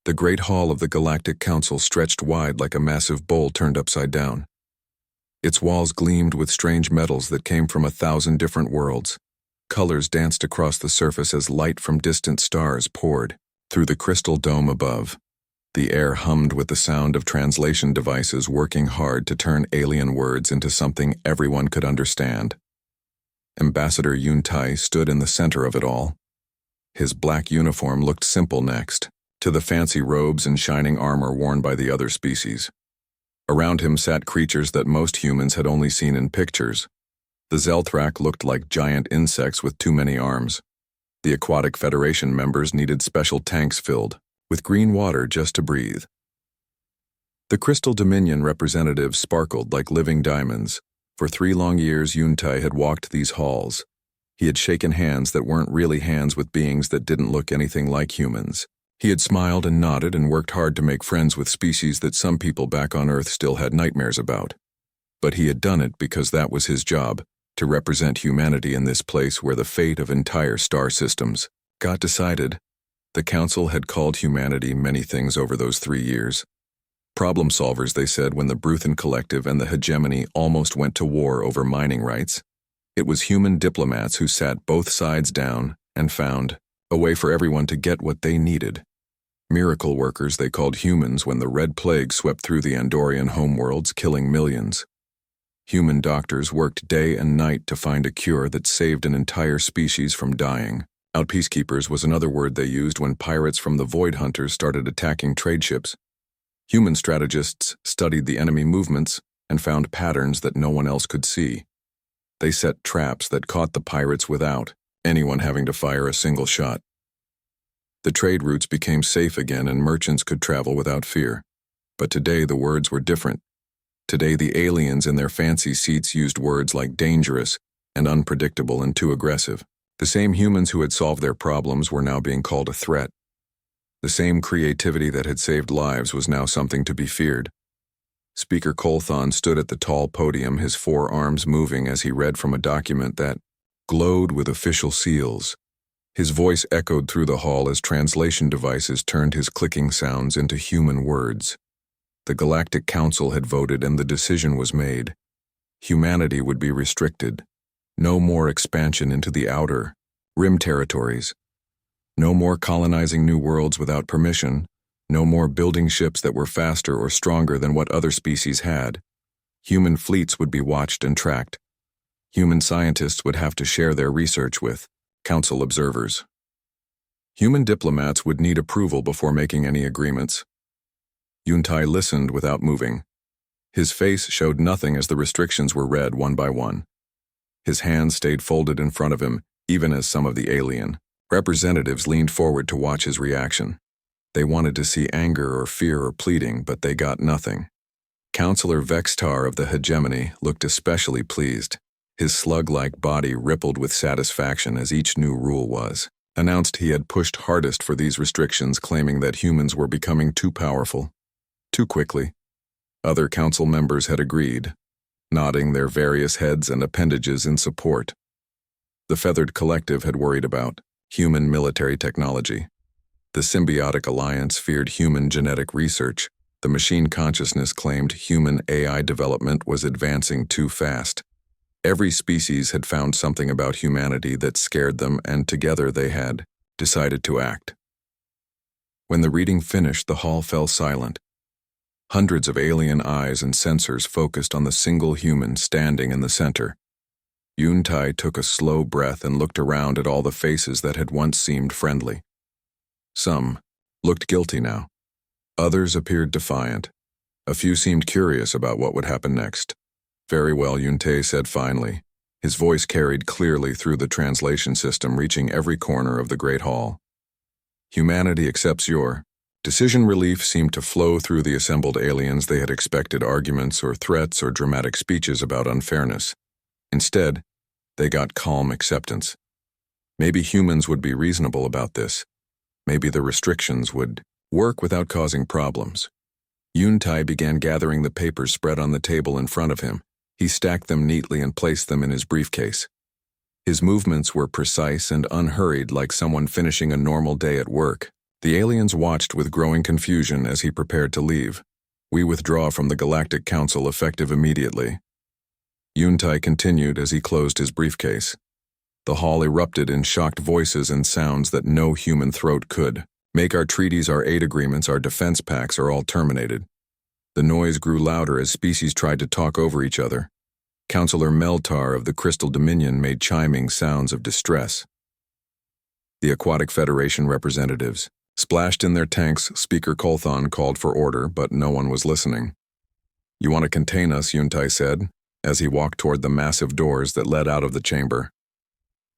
The great hall of the Galactic Council stretched wide like a massive bowl turned upside down. Its walls gleamed with strange metals that came from 1,000 different worlds. Colors danced across the surface as light from distant stars poured through the crystal dome above. The air hummed with the sound of translation devices working hard to turn alien words into something everyone could understand. Ambassador Yuntai stood in the center of it all. His black uniform looked simple next to the fancy robes and shining armor worn by the other species. Around him sat creatures that most humans had only seen in pictures. The Zelthrak looked like giant insects with too many arms. The Aquatic Federation members needed special tanks filled with green water just to breathe. The Crystal Dominion representatives sparkled like living diamonds. For 3 long years, Yuntai had walked these halls. He had shaken hands that weren't really hands with beings that didn't look anything like humans. He had smiled and nodded and worked hard to make friends with species that some people back on Earth still had nightmares about. But he had done it because that was his job, to represent humanity in this place where the fate of entire star systems got decided. The Council had called humanity many things over those 3 years. Problem solvers, they said, when the Bruthan Collective and the Hegemony almost went to war over mining rights. It was human diplomats who sat both sides down and found a way for everyone to get what they needed. Miracle workers they called humans when the Red Plague swept through the Andorian homeworlds, killing millions. Human doctors worked day and night to find a cure that saved an entire species from dying. Out peacekeepers was another word they used when pirates from the Void Hunters started attacking trade ships. Human strategists studied the enemy movements and found patterns that no one else could see. They set traps that caught the pirates without anyone having to fire a single shot. The trade routes became safe again and merchants could travel without fear. But today the words were different. Today the aliens in their fancy seats used words like dangerous and unpredictable and too aggressive. The same humans who had solved their problems were now being called a threat. The same creativity that had saved lives was now something to be feared. Speaker Colthon stood at the tall podium, his 4 arms moving as he read from a document that glowed with official seals. His voice echoed through the hall as translation devices turned his clicking sounds into human words. The Galactic Council had voted and the decision was made. Humanity would be restricted. No more expansion into the outer rim territories. No more colonizing new worlds without permission. No more building ships that were faster or stronger than what other species had. Human fleets would be watched and tracked. Human scientists would have to share their research with Council observers. Human diplomats would need approval before making any agreements. Yuntai listened without moving. His face showed nothing as the restrictions were read one by one. His hands stayed folded in front of him, even as some of the alien representatives leaned forward to watch his reaction. They wanted to see anger or fear or pleading, but they got nothing. Councillor Vextar of the Hegemony looked especially pleased. His slug-like body rippled with satisfaction as each new rule was announced. He had pushed hardest for these restrictions, claiming that humans were becoming too powerful, too quickly. Other council members had agreed, nodding their various heads and appendages in support. The Feathered Collective had worried about human military technology. The Symbiotic Alliance feared human genetic research. The Machine Consciousness claimed human AI development was advancing too fast. Every species had found something about humanity that scared them, and together they had decided to act. When the reading finished, the hall fell silent. Hundreds of alien eyes and sensors focused on the single human standing in the center. Yuntai took a slow breath and looked around at all the faces that had once seemed friendly. Some looked guilty now. Others appeared defiant. A few seemed curious about what would happen next. "Very well," Yuntai said finally. His voice carried clearly through the translation system, reaching every corner of the Great Hall. "Humanity accepts your decision." Relief seemed to flow through the assembled aliens. They had expected arguments or threats or dramatic speeches about unfairness. Instead, they got calm acceptance. Maybe humans would be reasonable about this. Maybe the restrictions would work without causing problems. Yuntai began gathering the papers spread on the table in front of him. He stacked them neatly and placed them in his briefcase. His movements were precise and unhurried, like someone finishing a normal day at work. The aliens watched with growing confusion as he prepared to leave. "We withdraw from the Galactic Council effective immediately." Yuntai continued as he closed his briefcase. The hall erupted in shocked voices and sounds that no human throat could. "Make our treaties, our aid agreements, our defense pacts are all terminated." The noise grew louder as species tried to talk over each other. Councillor Meltar of the Crystal Dominion made chiming sounds of distress. The Aquatic Federation representatives splashed in their tanks. Speaker Kolthon called for order, but no one was listening. "You want to contain us," Yuntai said, as he walked toward the massive doors that led out of the chamber.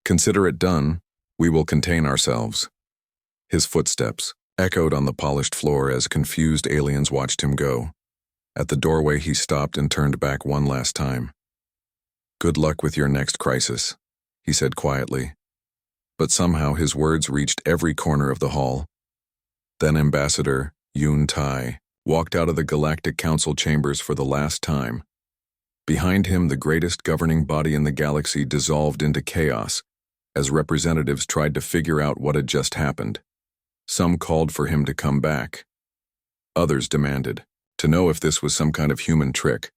"Consider it done. We will contain ourselves." His footsteps echoed on the polished floor as confused aliens watched him go. At the doorway he stopped and turned back one last time. "Good luck with your next crisis," he said quietly. But somehow his words reached every corner of the hall. Then Ambassador Yuntai walked out of the Galactic Council chambers for the last time. Behind him, the greatest governing body in the galaxy dissolved into chaos as representatives tried to figure out what had just happened. Some called for him to come back. Others demanded to know if this was some kind of human trick.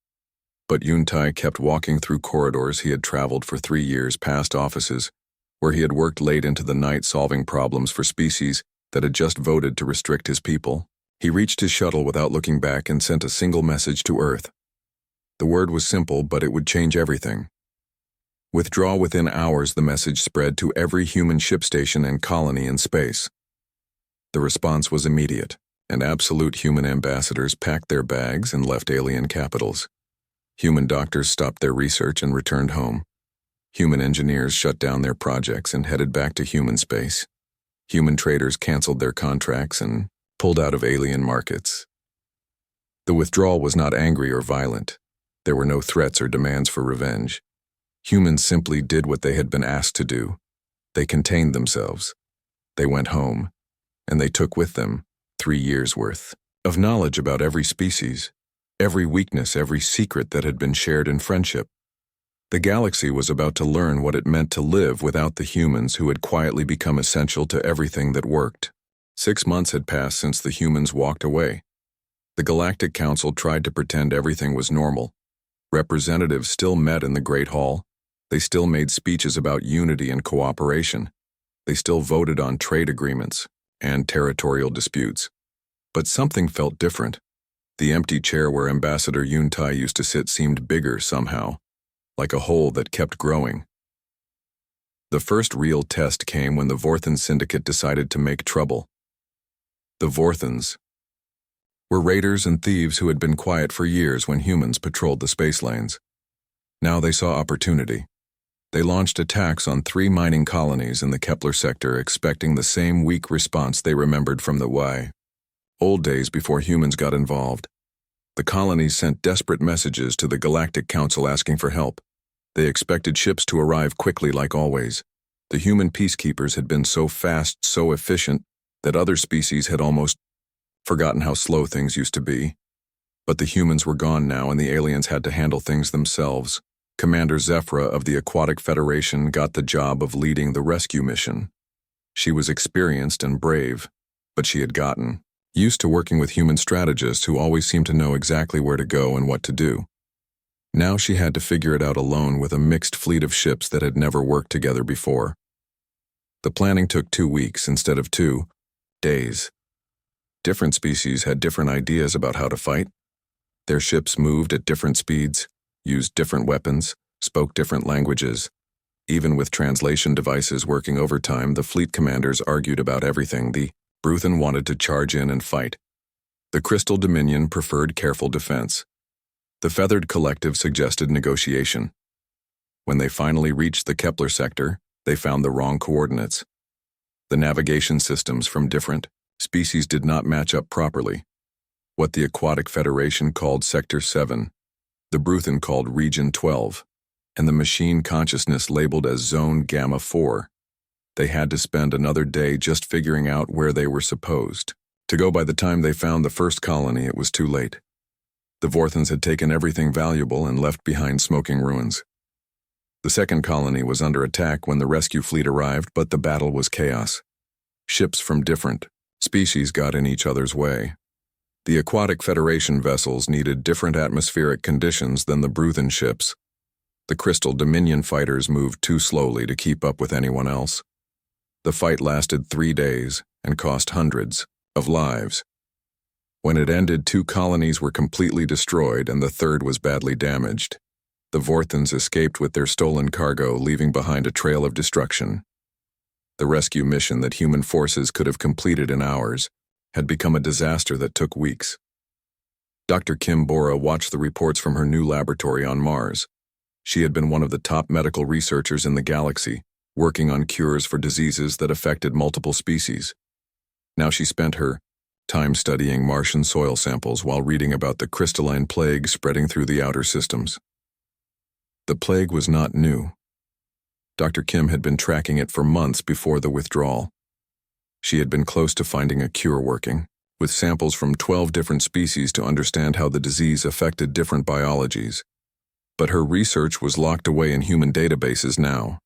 But Yuntai kept walking through corridors he had traveled for 3 years, past offices, where he had worked late into the night solving problems for species that had just voted to restrict his people. He reached his shuttle without looking back and sent a single message to Earth. The word was simple, but it would change everything. "Withdraw within hours." The message spread to every human ship station and colony in space. The response was immediate, and absolute human ambassadors packed their bags and left alien capitals. Human doctors stopped their research and returned home. Human engineers shut down their projects and headed back to human space. Human traders canceled their contracts and pulled out of alien markets. The withdrawal was not angry or violent. There were no threats or demands for revenge. Humans simply did what they had been asked to do. They contained themselves. They went home, and they took with them 3 years' worth of knowledge about every species, every weakness, every secret that had been shared in friendship. The galaxy was about to learn what it meant to live without the humans who had quietly become essential to everything that worked. 6 months had passed since the humans walked away. The Galactic Council tried to pretend everything was normal. Representatives still met in the Great Hall. They still made speeches about unity and cooperation. They still voted on trade agreements and territorial disputes. But something felt different. The empty chair where Ambassador Yuntai used to sit seemed bigger somehow, like a hole that kept growing. The first real test came when the Vorthan Syndicate decided to make trouble. The Vorthans were raiders and thieves who had been quiet for years when humans patrolled the space lanes. Now they saw opportunity. They launched attacks on 3 mining colonies in the Kepler sector, expecting the same weak response they remembered from the old days before humans got involved. The colonies sent desperate messages to the Galactic Council asking for help. They expected ships to arrive quickly like always. The human peacekeepers had been so fast, so efficient, that other species had almost forgotten how slow things used to be. But the humans were gone now, and the aliens had to handle things themselves. Commander Zephyra of the Aquatic Federation got the job of leading the rescue mission. She was experienced and brave, but she had gotten used to working with human strategists who always seemed to know exactly where to go and what to do. Now she had to figure it out alone with a mixed fleet of ships that had never worked together before. The planning took 2 weeks instead of 2 days. Different species had different ideas about how to fight. Their ships moved at different speeds, used different weapons, spoke different languages. Even with translation devices working overtime, the fleet commanders argued about everything. The Bruthan wanted to charge in and fight. The Crystal Dominion preferred careful defense. The Feathered Collective suggested negotiation. When they finally reached the Kepler sector, they found the wrong coordinates. The navigation systems from different species did not match up properly. What the Aquatic Federation called Sector 7, the Bruthan called Region 12, and the machine consciousness labeled as Zone Gamma 4. They had to spend another day just figuring out where they were supposed to go. By the time they found the first colony, it was too late. The Vorthans had taken everything valuable and left behind smoking ruins. The second colony was under attack when the rescue fleet arrived, but the battle was chaos. Ships from different Species got in each other's way. The Aquatic Federation vessels needed different atmospheric conditions than the Bruthen ships. The Crystal Dominion fighters moved too slowly to keep up with anyone else. The fight lasted 3 days and cost hundreds of lives. When it ended, 2 colonies were completely destroyed and the third was badly damaged. The Vorthons escaped with their stolen cargo, leaving behind a trail of destruction. The rescue mission that human forces could have completed in hours had become a disaster that took weeks. Dr. Kim Bora watched the reports from her new laboratory on Mars. She had been one of the top medical researchers in the galaxy, working on cures for diseases that affected multiple species. Now she spent her time studying Martian soil samples while reading about the crystalline plague spreading through the outer systems. The plague was not new. Dr. Kim had been tracking it for months before the withdrawal. She had been close to finding a cure working, with samples from 12 different species to understand how the disease affected different biologies. But her research was locked away in human databases now.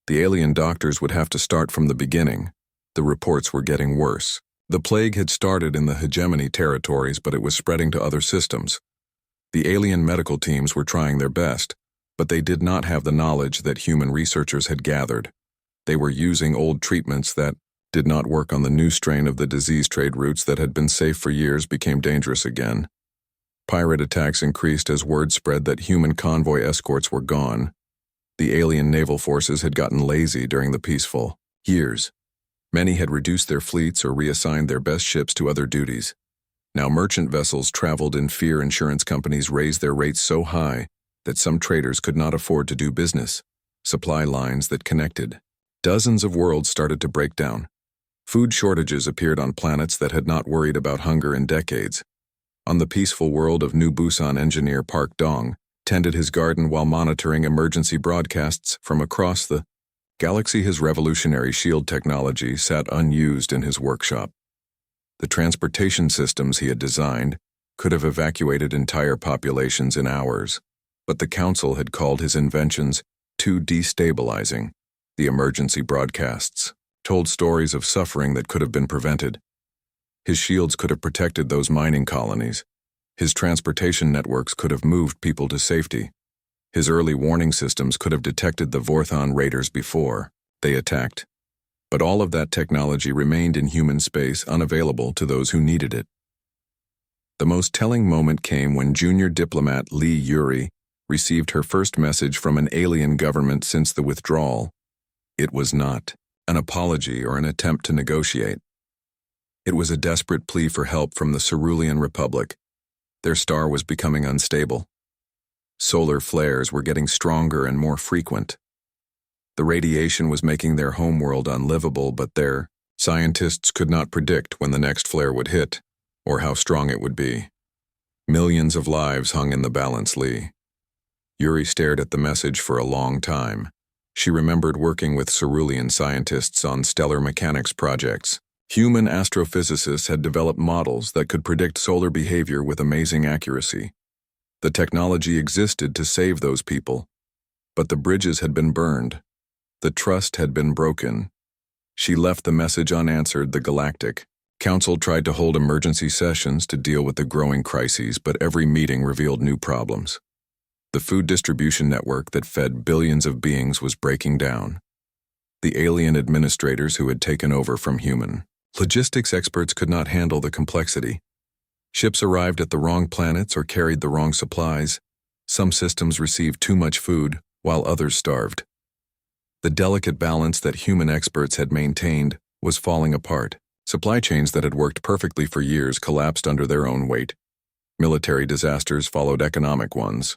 The alien doctors would have to start from the beginning. The reports were getting worse. The plague had started in the hegemony territories, but it was spreading to other systems. The alien medical teams were trying their best, but they did not have the knowledge that human researchers had gathered. They were using old treatments that did not work on the new strain of the disease. Trade routes that had been safe for years became dangerous again. Pirate attacks increased as word spread that human convoy escorts were gone. The alien naval forces had gotten lazy during the peaceful years. Many had reduced their fleets or reassigned their best ships to other duties. Now merchant vessels traveled in fear. Insurance companies raised their rates so high that some traders could not afford to do business. Supply lines that connected dozens of worlds started to break down. Food shortages appeared on planets that had not worried about hunger in decades. On the peaceful world of New Busan, engineer Park Dong tended his garden while monitoring emergency broadcasts from across the galaxy. His revolutionary shield technology sat unused in his workshop. The transportation systems he had designed could have evacuated entire populations in hours, but the Council had called his inventions too destabilizing. The emergency broadcasts told stories of suffering that could have been prevented. His shields could have protected those mining colonies. His transportation networks could have moved people to safety. His early warning systems could have detected the Vorthon raiders before they attacked. But all of that technology remained in human space, unavailable to those who needed it. The most telling moment came when junior diplomat Lee Yuri received her first message from an alien government since the withdrawal. It was not an apology or an attempt to negotiate. It was a desperate plea for help from the Cerulean Republic. Their star was becoming unstable. Solar flares were getting stronger and more frequent. The radiation was making their homeworld unlivable, but their scientists could not predict when the next flare would hit or how strong it would be. Millions of lives hung in the balance. Lee Yuri stared at the message for a long time. She remembered working with Cerulean scientists on stellar mechanics projects. Human astrophysicists had developed models that could predict solar behavior with amazing accuracy. The technology existed to save those people, but the bridges had been burned. The trust had been broken. She left the message unanswered. The Galactic Council tried to hold emergency sessions to deal with the growing crises, but every meeting revealed new problems. The food distribution network that fed billions of beings was breaking down. The alien administrators who had taken over from human logistics experts could not handle the complexity. Ships arrived at the wrong planets or carried the wrong supplies. Some systems received too much food, while others starved. The delicate balance that human experts had maintained was falling apart. Supply chains that had worked perfectly for years collapsed under their own weight. Military disasters followed economic ones.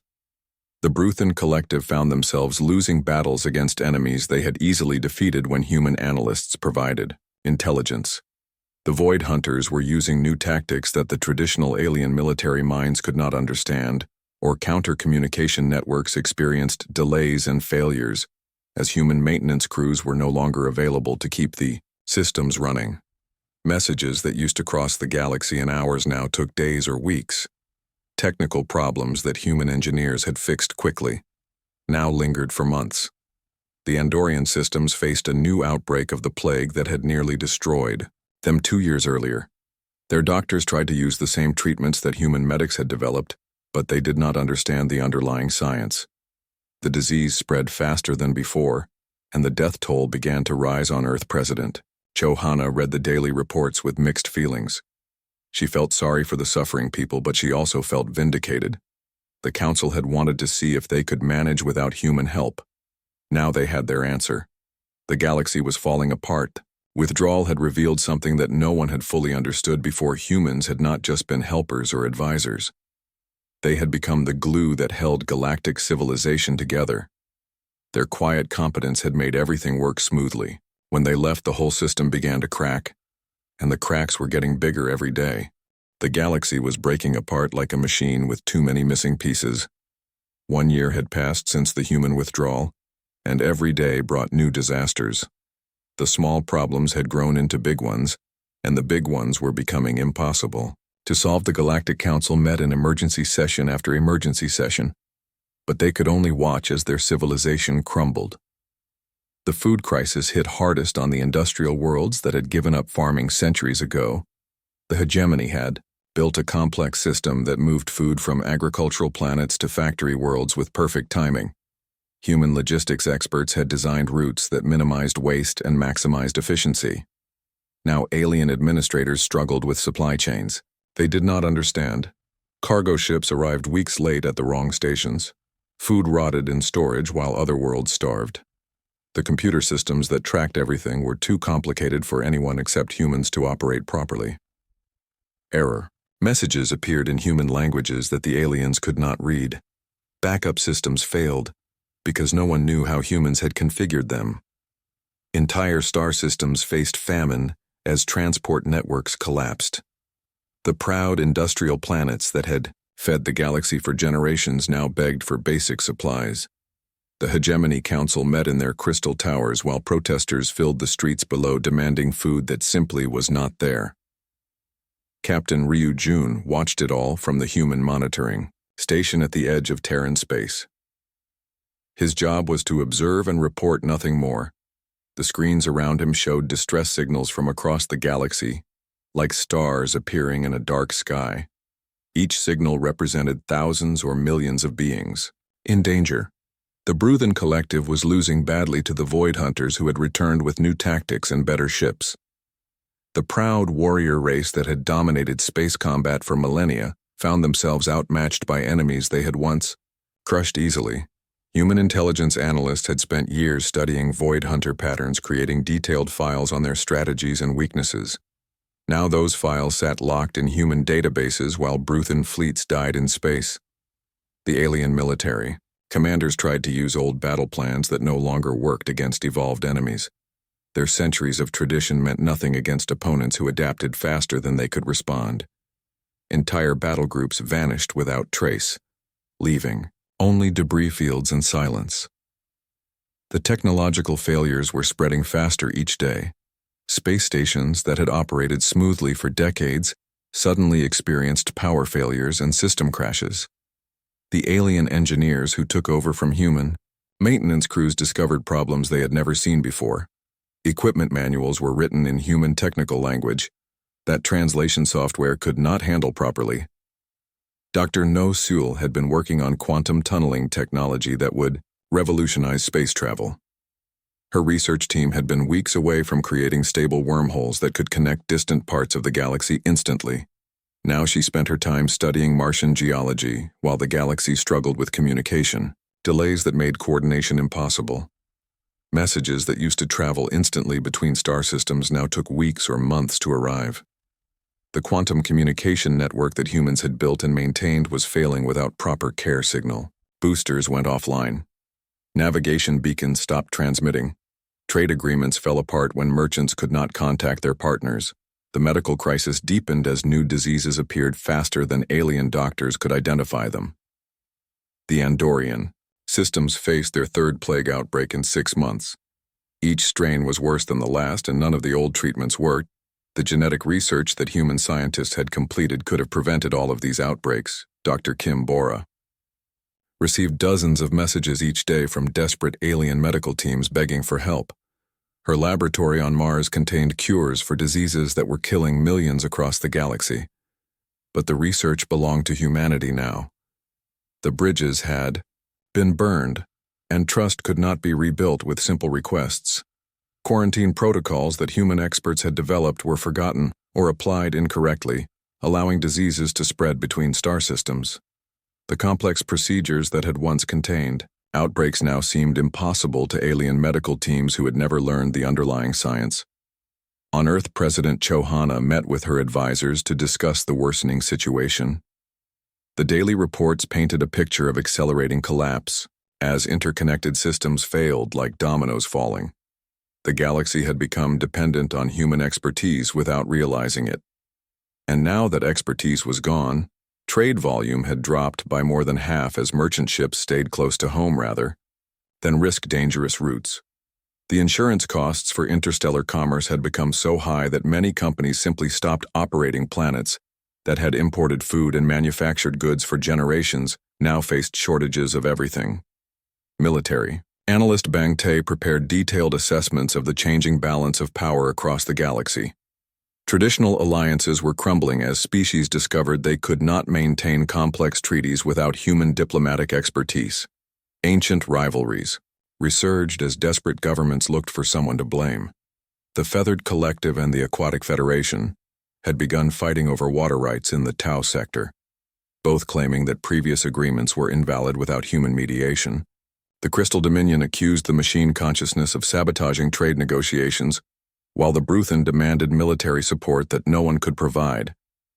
The Bruthen Collective found themselves losing battles against enemies they had easily defeated when human analysts provided intelligence. The Void Hunters were using new tactics that the traditional alien military minds could not understand, or counter-communication networks experienced delays and failures, as human maintenance crews were no longer available to keep the systems running. Messages that used to cross the galaxy in hours now took days or weeks. Technical problems that human engineers had fixed quickly now lingered for months. The Andorian systems faced a new outbreak of the plague that had nearly destroyed them 2 years earlier. Their doctors tried to use the same treatments that human medics had developed, but they did not understand the underlying science. The disease spread faster than before, and the death toll began to rise on Earth. President Johanna read the daily reports with mixed feelings. She felt sorry for the suffering people, but she also felt vindicated. The council had wanted to see if they could manage without human help. Now they had their answer. The galaxy was falling apart. Withdrawal had revealed something that no one had fully understood before. Humans had not just been helpers or advisors. They had become the glue that held galactic civilization together. Their quiet competence had made everything work smoothly. When they left, the whole system began to crack, and the cracks were getting bigger every day. The galaxy was breaking apart like a machine with too many missing pieces. 1 year had passed since the human withdrawal, and every day brought new disasters. The small problems had grown into big ones, and the big ones were becoming impossible. To solve, the Galactic Council met in emergency session after emergency session, but they could only watch as their civilization crumbled. The food crisis hit hardest on the industrial worlds that had given up farming centuries ago. The hegemony had built a complex system that moved food from agricultural planets to factory worlds with perfect timing. Human logistics experts had designed routes that minimized waste and maximized efficiency. Now alien administrators struggled with supply chains. They did not understand. Cargo ships arrived weeks late at the wrong stations. Food rotted in storage while other worlds starved. The computer systems that tracked everything were too complicated for anyone except humans to operate properly. Error. Messages appeared in human languages that the aliens could not read. Backup systems failed because no one knew how humans had configured them. Entire star systems faced famine as transport networks collapsed. The proud industrial planets that had fed the galaxy for generations now begged for basic supplies. The Hegemony Council met in their crystal towers while protesters filled the streets below demanding food that simply was not there. Captain Ryu Jun watched it all from the human monitoring station at the edge of Terran space. His job was to observe and report, nothing more. The screens around him showed distress signals from across the galaxy, like stars appearing in a dark sky. Each signal represented thousands or millions of beings in danger. The Bruthen Collective was losing badly to the Void Hunters, who had returned with new tactics and better ships. The proud warrior race that had dominated space combat for millennia found themselves outmatched by enemies they had once crushed easily. Human intelligence analysts had spent years studying Void Hunter patterns, creating detailed files on their strategies and weaknesses. Now those files sat locked in human databases while Bruthen fleets died in space. The alien military. Commanders tried to use old battle plans that no longer worked against evolved enemies. Their centuries of tradition meant nothing against opponents who adapted faster than they could respond. Entire battle groups vanished without trace, leaving only debris fields and silence. The technological failures were spreading faster each day. Space stations that had operated smoothly for decades suddenly experienced power failures and system crashes. The alien engineers who took over from human maintenance crews discovered problems they had never seen before. Equipment manuals were written in human technical language that translation software could not handle properly. Dr. No Seul had been working on quantum tunneling technology that would revolutionize space travel. Her research team had been weeks away from creating stable wormholes that could connect distant parts of the galaxy instantly. Now she spent her time studying Martian geology while the galaxy struggled with communication, delays that made coordination impossible. Messages that used to travel instantly between star systems now took weeks or months to arrive. The quantum communication network that humans had built and maintained was failing without proper care signal. Boosters went offline. Navigation beacons stopped transmitting. Trade agreements fell apart when merchants could not contact their partners. The medical crisis deepened as new diseases appeared faster than alien doctors could identify them. The Andorian systems faced their third plague outbreak in 6 months. Each strain was worse than the last, and none of the old treatments worked. The genetic research that human scientists had completed could have prevented all of these outbreaks. Dr. Kim Bora received dozens of messages each day from desperate alien medical teams begging for help. Her laboratory on Mars contained cures for diseases that were killing millions across the galaxy. But the research belonged to humanity now. The bridges had been burned, and trust could not be rebuilt with simple requests. Quarantine protocols that human experts had developed were forgotten or applied incorrectly, allowing diseases to spread between star systems. The complex procedures that had once contained outbreaks now seemed impossible to alien medical teams who had never learned the underlying science. On Earth, President Chohana met with her advisors to discuss the worsening situation. The daily reports painted a picture of accelerating collapse, as interconnected systems failed like dominoes falling. The galaxy had become dependent on human expertise without realizing it. And now that expertise was gone, trade volume had dropped by more than half as merchant ships stayed close to home rather than risk dangerous routes. The insurance costs for interstellar commerce had become so high that many companies simply stopped operating. Planets that had imported food and manufactured goods for generations now faced shortages of everything. Military. Analyst Bang Tae prepared detailed assessments of the changing balance of power across the galaxy. Traditional alliances were crumbling as species discovered they could not maintain complex treaties without human diplomatic expertise. Ancient rivalries resurged as desperate governments looked for someone to blame. The Feathered Collective and the Aquatic Federation had begun fighting over water rights in the Tau sector, both claiming that previous agreements were invalid without human mediation. The Crystal Dominion accused the machine consciousness of sabotaging trade negotiations, while the Bruthan demanded military support that no one could provide.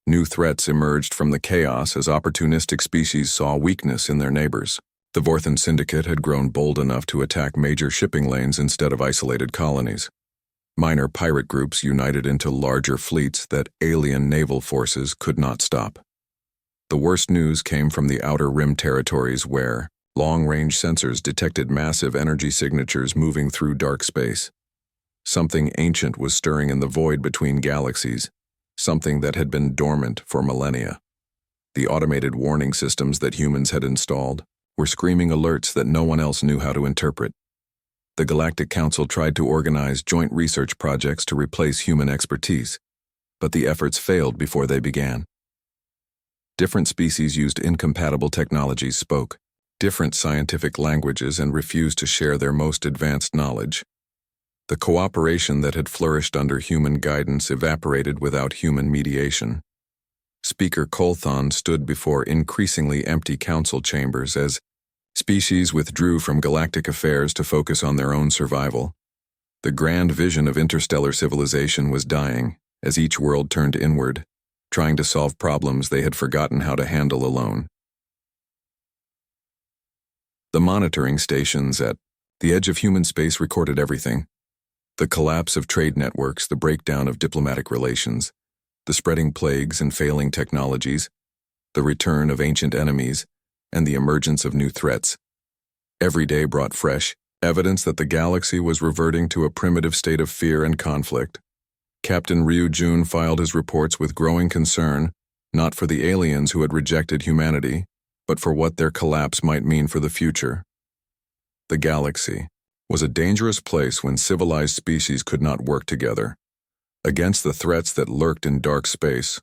New threats emerged from the chaos as opportunistic species saw weakness in their neighbors. The Vorthan Syndicate had grown bold enough to attack major shipping lanes instead of isolated colonies. Minor pirate groups united into larger fleets that alien naval forces could not stop. The worst news came from the Outer Rim territories where long-range sensors detected massive energy signatures moving through dark space. Something ancient was stirring in the void between galaxies, something that had been dormant for millennia. The automated warning systems that humans had installed were screaming alerts that no one else knew how to interpret. The Galactic Council tried to organize joint research projects to replace human expertise, but the efforts failed before they began. Different species used incompatible technologies, spoke different scientific languages, and refused to share their most advanced knowledge. The cooperation that had flourished under human guidance evaporated without human mediation. Speaker Kolthon stood before increasingly empty council chambers as species withdrew from galactic affairs to focus on their own survival. The grand vision of interstellar civilization was dying as each world turned inward, trying to solve problems they had forgotten how to handle alone. The monitoring stations at the edge of human space recorded everything. The collapse of trade networks, the breakdown of diplomatic relations, the spreading plagues and failing technologies, the return of ancient enemies, and the emergence of new threats. Every day brought fresh evidence that the galaxy was reverting to a primitive state of fear and conflict. Captain Ryu Jun filed his reports with growing concern, not for the aliens who had rejected humanity, but for what their collapse might mean for the future. The galaxy was a dangerous place when civilized species could not work together. Against the threats that lurked in dark space,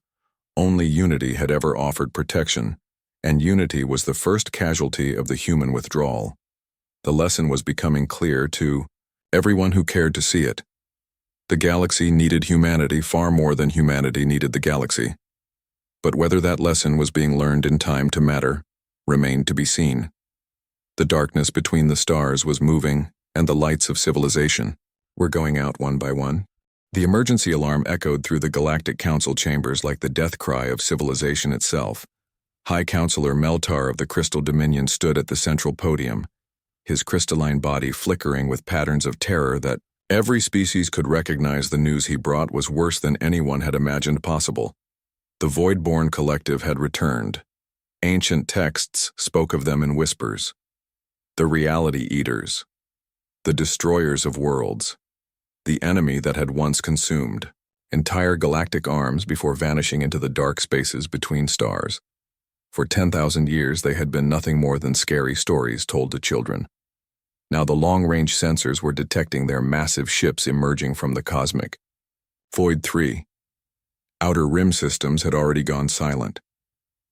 only unity had ever offered protection, and unity was the first casualty of the human withdrawal. The lesson was becoming clear to everyone who cared to see it. The galaxy needed humanity far more than humanity needed the galaxy. But whether that lesson was being learned in time to matter remained to be seen. The darkness between the stars was moving, and the lights of civilization were going out one by one. The emergency alarm echoed through the Galactic Council chambers like the death cry of civilization itself. High Counselor Meltar of the Crystal Dominion stood at the central podium, his crystalline body flickering with patterns of terror that every species could recognize. The news he brought was worse than anyone had imagined possible. The Voidborn Collective had returned. Ancient texts spoke of them in whispers. The Reality Eaters, the Destroyers of Worlds, the enemy that had once consumed entire galactic arms before vanishing into the dark spaces between stars. For 10,000 years they had been nothing more than scary stories told to children. Now the long-range sensors were detecting their massive ships emerging from the cosmic Void 3. Outer rim systems had already gone silent.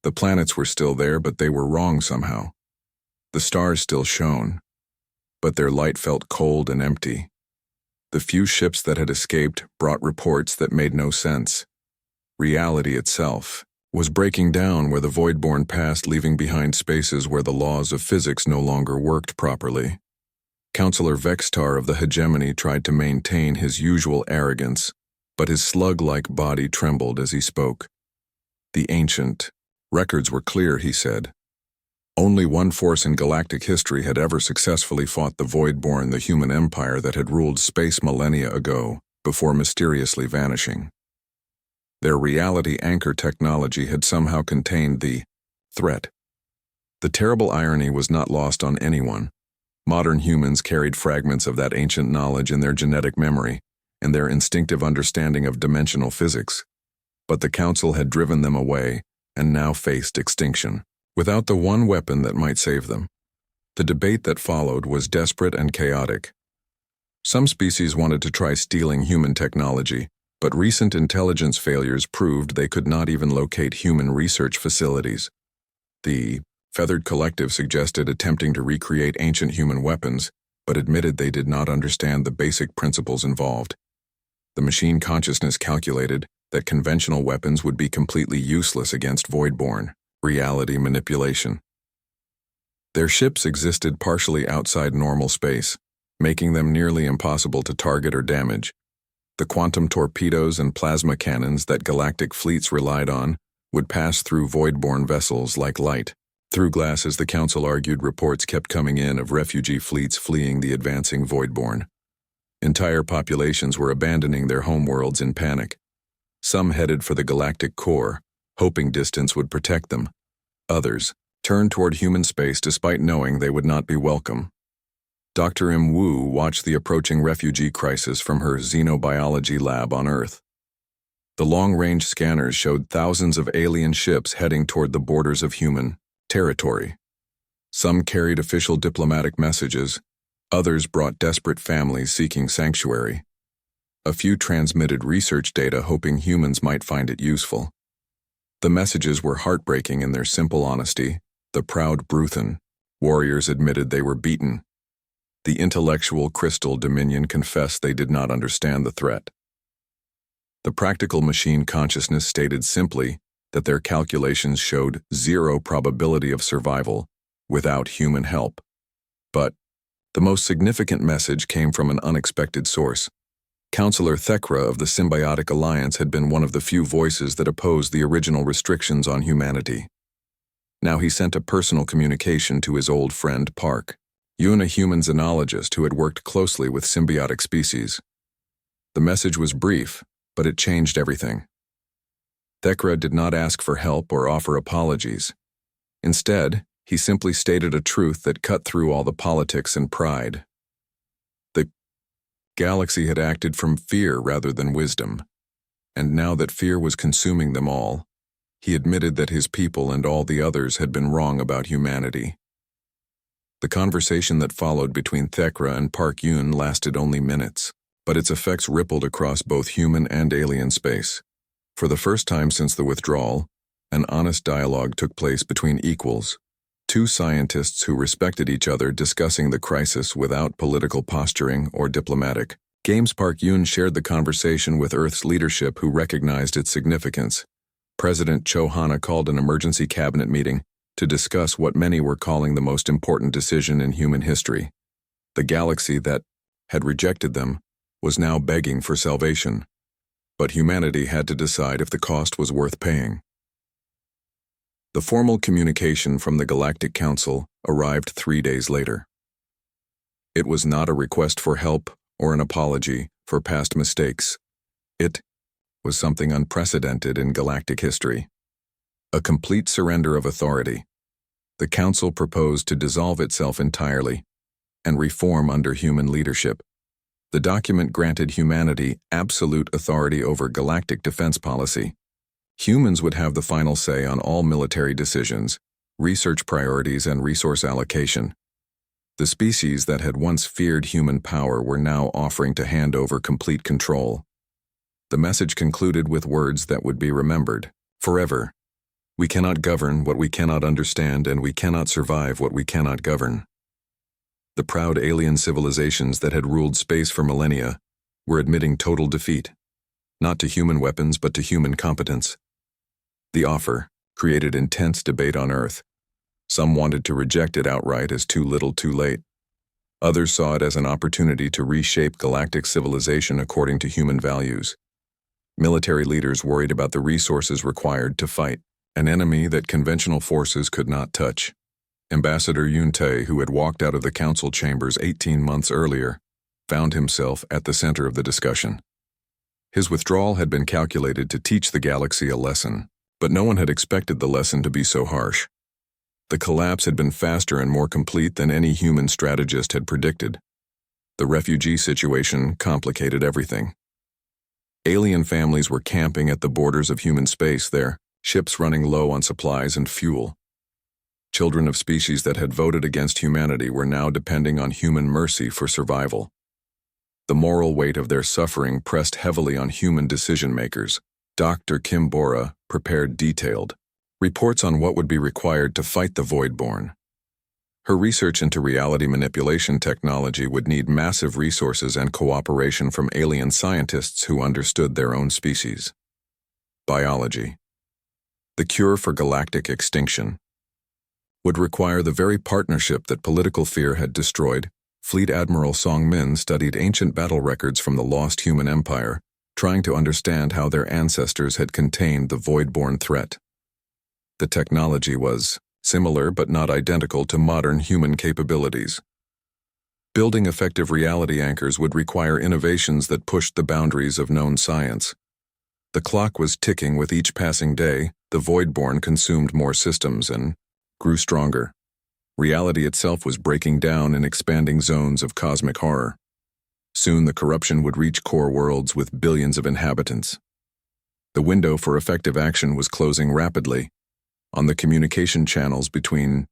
The planets were still there, but they were wrong somehow. The stars still shone, but their light felt cold and empty. The few ships that had escaped brought reports that made no sense. Reality itself was breaking down where the Voidborn passed, leaving behind spaces where the laws of physics no longer worked properly. Counselor Vextar of the Hegemony tried to maintain his usual arrogance, but his slug-like body trembled as he spoke. The ancient records were clear, he said. Only one force in galactic history had ever successfully fought the Voidborn, the human empire that had ruled space millennia ago, before mysteriously vanishing. Their reality anchor technology had somehow contained the threat. The terrible irony was not lost on anyone. Modern humans carried fragments of that ancient knowledge in their genetic memory and their instinctive understanding of dimensional physics. But the Council had driven them away and now faced extinction, without the one weapon that might save them. The debate that followed was desperate and chaotic. Some species wanted to try stealing human technology, but recent intelligence failures proved they could not even locate human research facilities. The Feathered Collective suggested attempting to recreate ancient human weapons, but admitted they did not understand the basic principles involved. The machine consciousness calculated that conventional weapons would be completely useless against Voidborn reality manipulation. Their ships existed partially outside normal space, making them nearly impossible to target or damage. The quantum torpedoes and plasma cannons that galactic fleets relied on would pass through Voidborn vessels like light. Through glasses, the Council argued, reports kept coming in of refugee fleets fleeing the advancing Voidborn. Entire populations were abandoning their homeworlds in panic. Some headed for the galactic core, hoping distance would protect them. Others turned toward human space despite knowing they would not be welcome. Dr. M. Wu watched the approaching refugee crisis from her xenobiology lab on Earth. The long-range scanners showed thousands of alien ships heading toward the borders of human territory. Some carried official diplomatic messages, others brought desperate families seeking sanctuary. A few transmitted research data hoping humans might find it useful. The messages were heartbreaking in their simple honesty. The proud Bruthan warriors admitted they were beaten. The intellectual Crystal Dominion confessed they did not understand the threat. The practical machine consciousness stated simply that their calculations showed zero probability of survival without human help. But the most significant message came from an unexpected source. Counselor Thekra of the Symbiotic Alliance had been one of the few voices that opposed the original restrictions on humanity. Now he sent a personal communication to his old friend Park, Yun, a human xenologist who had worked closely with symbiotic species. The message was brief, but it changed everything. Thekra did not ask for help or offer apologies. Instead, he simply stated a truth that cut through all the politics and pride. The galaxy had acted from fear rather than wisdom, and now that fear was consuming them all, he admitted that his people and all the others had been wrong about humanity. The conversation that followed between Thekra and Park Yun lasted only minutes, but its effects rippled across both human and alien space. For the first time since the withdrawal, an honest dialogue took place between equals, two scientists who respected each other discussing the crisis without political posturing or diplomatic games. Park Yun shared the conversation with Earth's leadership, who recognized its significance. President Cho Hana called an emergency cabinet meeting to discuss what many were calling the most important decision in human history. The galaxy that had rejected them was now begging for salvation, but humanity had to decide if the cost was worth paying. The formal communication from the Galactic Council arrived 3 days later. It was not a request for help or an apology for past mistakes. It was something unprecedented in galactic history. A complete surrender of authority. The Council proposed to dissolve itself entirely and reform under human leadership. The document granted humanity absolute authority over galactic defense policy. Humans would have the final say on all military decisions, research priorities, and resource allocation. The species that had once feared human power were now offering to hand over complete control. The message concluded with words that would be remembered forever. We cannot govern what we cannot understand, and we cannot survive what we cannot govern. The proud alien civilizations that had ruled space for millennia were admitting total defeat, not to human weapons but to human competence. The offer created intense debate on Earth. Some wanted to reject it outright as too little too late. Others saw it as an opportunity to reshape galactic civilization according to human values. Military leaders worried about the resources required to fight an enemy that conventional forces could not touch. Ambassador Yunte, who had walked out of the council chambers 18 months earlier, found himself at the center of the discussion. His withdrawal had been calculated to teach the galaxy a lesson, but no one had expected the lesson to be so harsh. The collapse had been faster and more complete than any human strategist had predicted. The refugee situation complicated everything. Alien families were camping at the borders of human space, their ships running low on supplies and fuel. Children of species that had voted against humanity were now depending on human mercy for survival. The moral weight of their suffering pressed heavily on human decision-makers. Dr. Kim Bora prepared detailed reports on what would be required to fight the Voidborn. Her research into reality manipulation technology would need massive resources and cooperation from alien scientists who understood their own species. Biology. The cure for galactic extinction would require the very partnership that political fear had destroyed. Fleet Admiral Song Min studied ancient battle records from the lost human empire, trying to understand how their ancestors had contained the Voidborn threat. The technology was similar but not identical to modern human capabilities. Building effective reality anchors would require innovations that pushed the boundaries of known science. The clock was ticking with each passing day. The Voidborn consumed more systems and grew stronger. Reality itself was breaking down in expanding zones of cosmic horror. Soon the corruption would reach core worlds with billions of inhabitants. The window for effective action was closing rapidly. On the communication channels between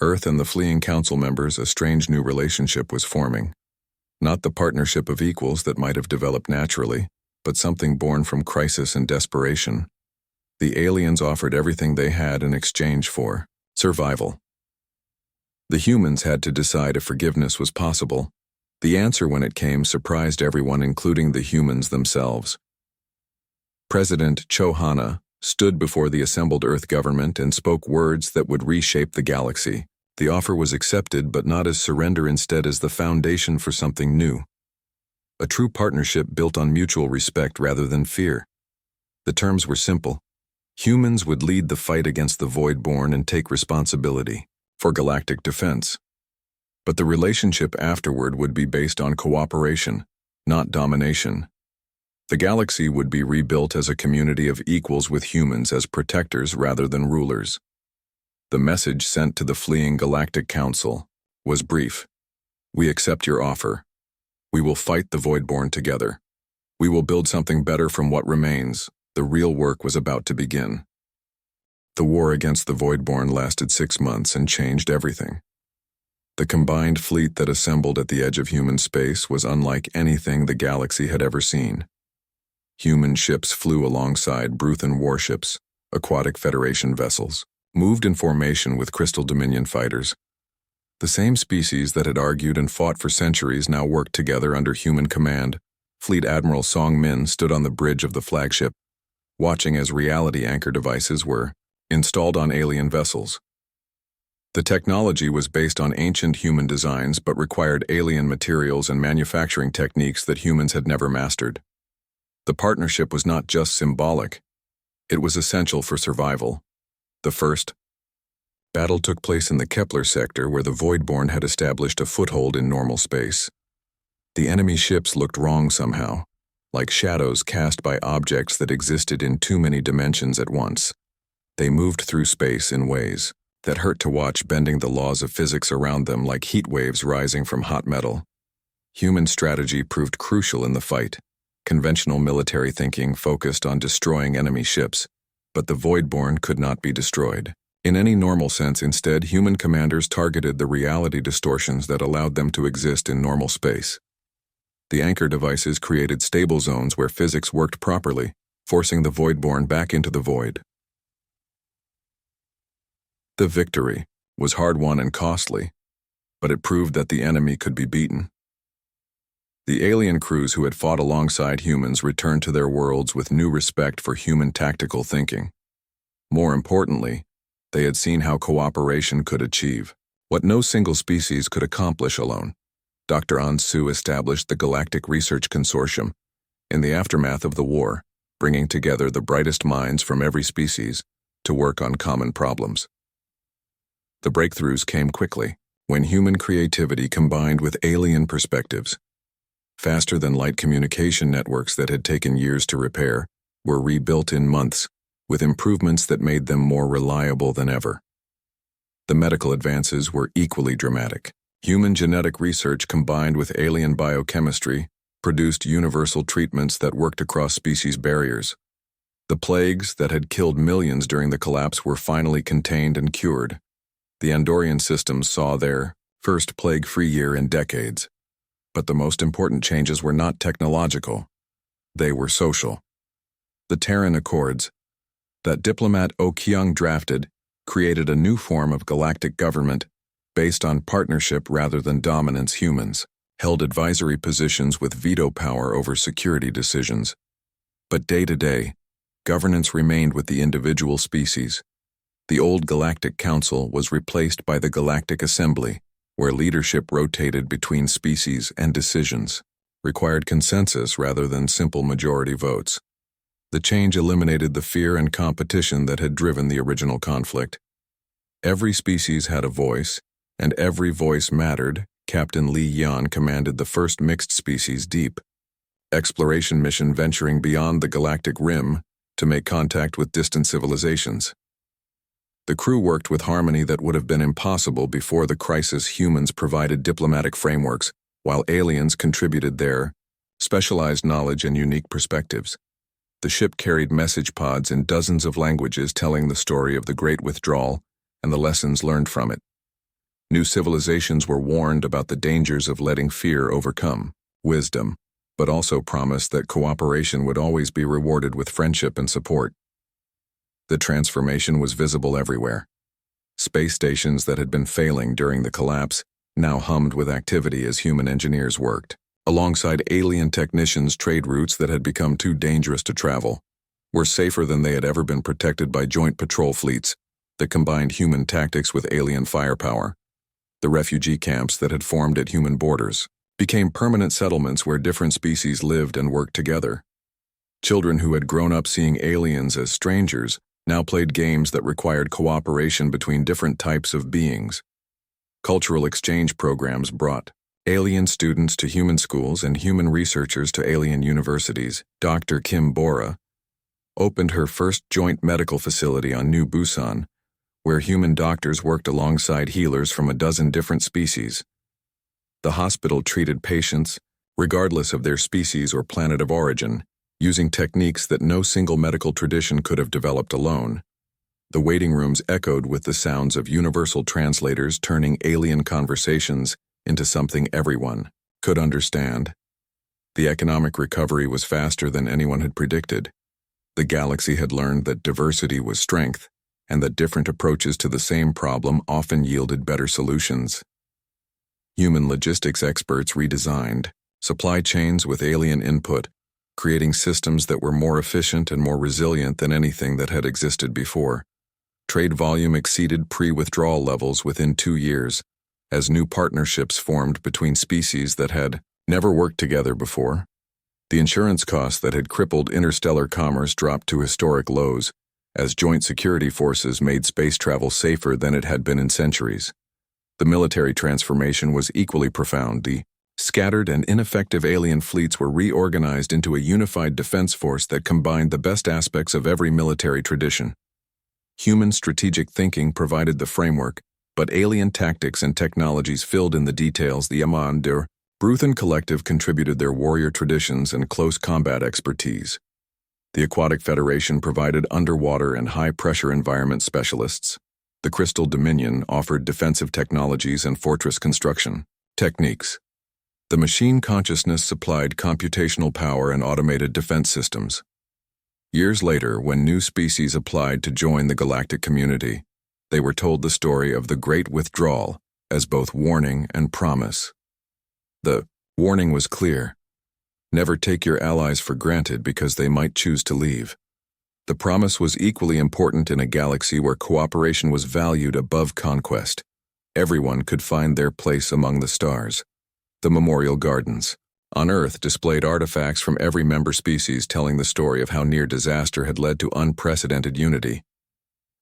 Earth and the fleeing council members, a strange new relationship was forming. Not the partnership of equals that might have developed naturally, but something born from crisis and desperation. The aliens offered everything they had in exchange for survival. The humans had to decide if forgiveness was possible. The answer, when it came, surprised everyone, including the humans themselves. President Cho Hana stood before the assembled Earth government and spoke words that would reshape the galaxy. The offer was accepted, but not as surrender, instead as the foundation for something new. A true partnership built on mutual respect rather than fear. The terms were simple. Humans would lead the fight against the Voidborn and take responsibility for galactic defense. But the relationship afterward would be based on cooperation, not domination. The galaxy would be rebuilt as a community of equals with humans as protectors rather than rulers. The message sent to the fleeing Galactic Council was brief. We accept your offer. We will fight the Voidborn together. We will build something better from what remains. The real work was about to begin. The war against the Voidborn lasted 6 months and changed everything. The combined fleet that assembled at the edge of human space was unlike anything the galaxy had ever seen. Human ships flew alongside Bruthan warships, aquatic Federation vessels, moved in formation with Crystal Dominion fighters. The same species that had argued and fought for centuries now worked together under human command. Fleet Admiral Song Min stood on the bridge of the flagship, watching as reality anchor devices were installed on alien vessels. The technology was based on ancient human designs but required alien materials and manufacturing techniques that humans had never mastered. The partnership was not just symbolic, it was essential for survival. The first battle took place in the Kepler sector, where the Voidborn had established a foothold in normal space. The enemy ships looked wrong somehow, like shadows cast by objects that existed in too many dimensions at once. They moved through space in ways that hurt to watch, bending the laws of physics around them like heat waves rising from hot metal. Human strategy proved crucial in the fight. Conventional military thinking focused on destroying enemy ships, but the Voidborn could not be destroyed. In any normal sense, instead, human commanders targeted the reality distortions that allowed them to exist in normal space. The anchor devices created stable zones where physics worked properly, forcing the Voidborn back into the void. The victory was hard-won and costly, but it proved that the enemy could be beaten. The alien crews who had fought alongside humans returned to their worlds with new respect for human tactical thinking. More importantly, they had seen how cooperation could achieve what no single species could accomplish alone. Dr. Ansu established the Galactic Research Consortium in the aftermath of the war, bringing together the brightest minds from every species to work on common problems. The breakthroughs came quickly when human creativity combined with alien perspectives. Faster-than-light communication networks that had taken years to repair were rebuilt in months, with improvements that made them more reliable than ever. The medical advances were equally dramatic. Human genetic research combined with alien biochemistry produced universal treatments that worked across species barriers. The plagues that had killed millions during the collapse were finally contained and cured. The Andorian systems saw their first plague-free year in decades. But the most important changes were not technological. They were social. The Terran Accords, that diplomat Oh Kyung drafted, created a new form of galactic government based on partnership rather than dominance. Humans held advisory positions with veto power over security decisions. But day to day, governance remained with the individual species. The old Galactic Council was replaced by the Galactic Assembly, where leadership rotated between species and decisions required consensus rather than simple majority votes. The change eliminated the fear and competition that had driven the original conflict. Every species had a voice, and every voice mattered. Captain Li Yan commanded the first mixed species deep exploration mission venturing beyond the galactic rim to make contact with distant civilizations. The crew worked with harmony that would have been impossible before the crisis. Humans provided diplomatic frameworks, while aliens contributed their specialized knowledge and unique perspectives. The ship carried message pods in dozens of languages telling the story of the Great Withdrawal and the lessons learned from it. New civilizations were warned about the dangers of letting fear overcome wisdom, but also promised that cooperation would always be rewarded with friendship and support. The transformation was visible everywhere. Space stations that had been failing during the collapse now hummed with activity as human engineers worked. Alongside alien technicians, trade routes that had become too dangerous to travel were safer than they had ever been, protected by joint patrol fleets that combined human tactics with alien firepower. The refugee camps that had formed at human borders became permanent settlements where different species lived and worked together. Children who had grown up seeing aliens as strangers now played games that required cooperation between different types of beings. Cultural exchange programs brought alien students to human schools and human researchers to alien universities. Dr. Kim Bora opened her first joint medical facility on New Busan, where human doctors worked alongside healers from a dozen different species. The hospital treated patients, regardless of their species or planet of origin, using techniques that no single medical tradition could have developed alone. The waiting rooms echoed with the sounds of universal translators turning alien conversations into something everyone could understand. The economic recovery was faster than anyone had predicted. The galaxy had learned that diversity was strength, and that different approaches to the same problem often yielded better solutions. Human logistics experts redesigned supply chains with alien input, creating systems that were more efficient and more resilient than anything that had existed before. Trade volume exceeded pre-withdrawal levels within 2 years, as new partnerships formed between species that had never worked together before. The insurance costs that had crippled interstellar commerce dropped to historic lows, as joint security forces made space travel safer than it had been in centuries. The military transformation was equally profound. The scattered and ineffective alien fleets were reorganized into a unified defense force that combined the best aspects of every military tradition. Human strategic thinking provided the framework, but alien tactics and technologies filled in the details. The Aman der Bruthen Collective contributed their warrior traditions and close combat expertise. The Aquatic Federation provided underwater and high-pressure environment specialists. The Crystal Dominion offered defensive technologies and fortress construction techniques. The machine consciousness supplied computational power and automated defense systems. Years later, when new species applied to join the galactic community, they were told the story of the Great Withdrawal as both warning and promise. The warning was clear. Never take your allies for granted because they might choose to leave. The promise was equally important in a galaxy where cooperation was valued above conquest. Everyone could find their place among the stars. The Memorial Gardens on Earth displayed artifacts from every member species telling the story of how near disaster had led to unprecedented unity.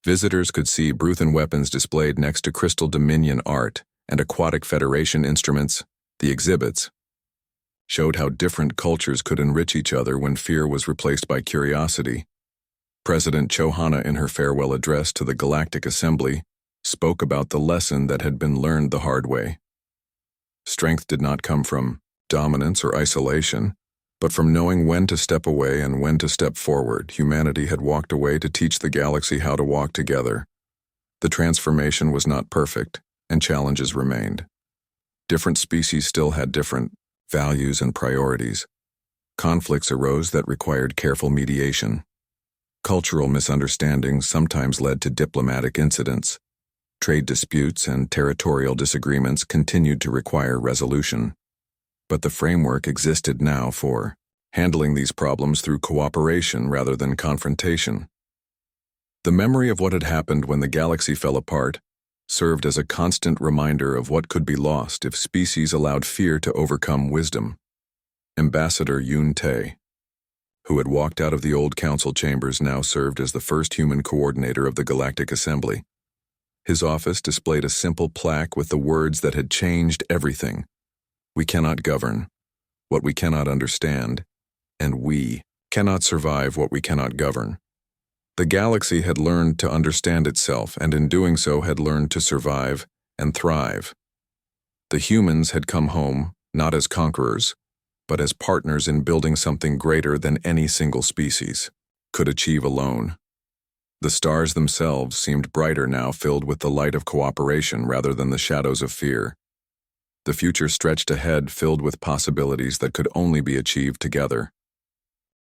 Visitors could see Bruthan weapons displayed next to Crystal Dominion art and Aquatic Federation instruments. The exhibits showed how different cultures could enrich each other when fear was replaced by curiosity. President Chohanna, in her farewell address to the Galactic Assembly, spoke about the lesson that had been learned the hard way. Strength did not come from dominance or isolation, but from knowing when to step away and when to step forward. Humanity had walked away to teach the galaxy how to walk together. The transformation was not perfect, and challenges remained. Different species still had different values and priorities. Conflicts arose that required careful mediation. Cultural misunderstandings sometimes led to diplomatic incidents. Trade disputes and territorial disagreements continued to require resolution. But the framework existed now for handling these problems through cooperation rather than confrontation. The memory of what had happened when the galaxy fell apart served as a constant reminder of what could be lost if species allowed fear to overcome wisdom. Ambassador Yun Te, who had walked out of the old council chambers, now served as the first human coordinator of the Galactic Assembly. His office displayed a simple plaque with the words that had changed everything. We cannot govern what we cannot understand, and we cannot survive what we cannot govern. The galaxy had learned to understand itself, and in doing so had learned to survive and thrive. The humans had come home, not as conquerors, but as partners in building something greater than any single species could achieve alone. The stars themselves seemed brighter now, filled with the light of cooperation rather than the shadows of fear. The future stretched ahead, filled with possibilities that could only be achieved together.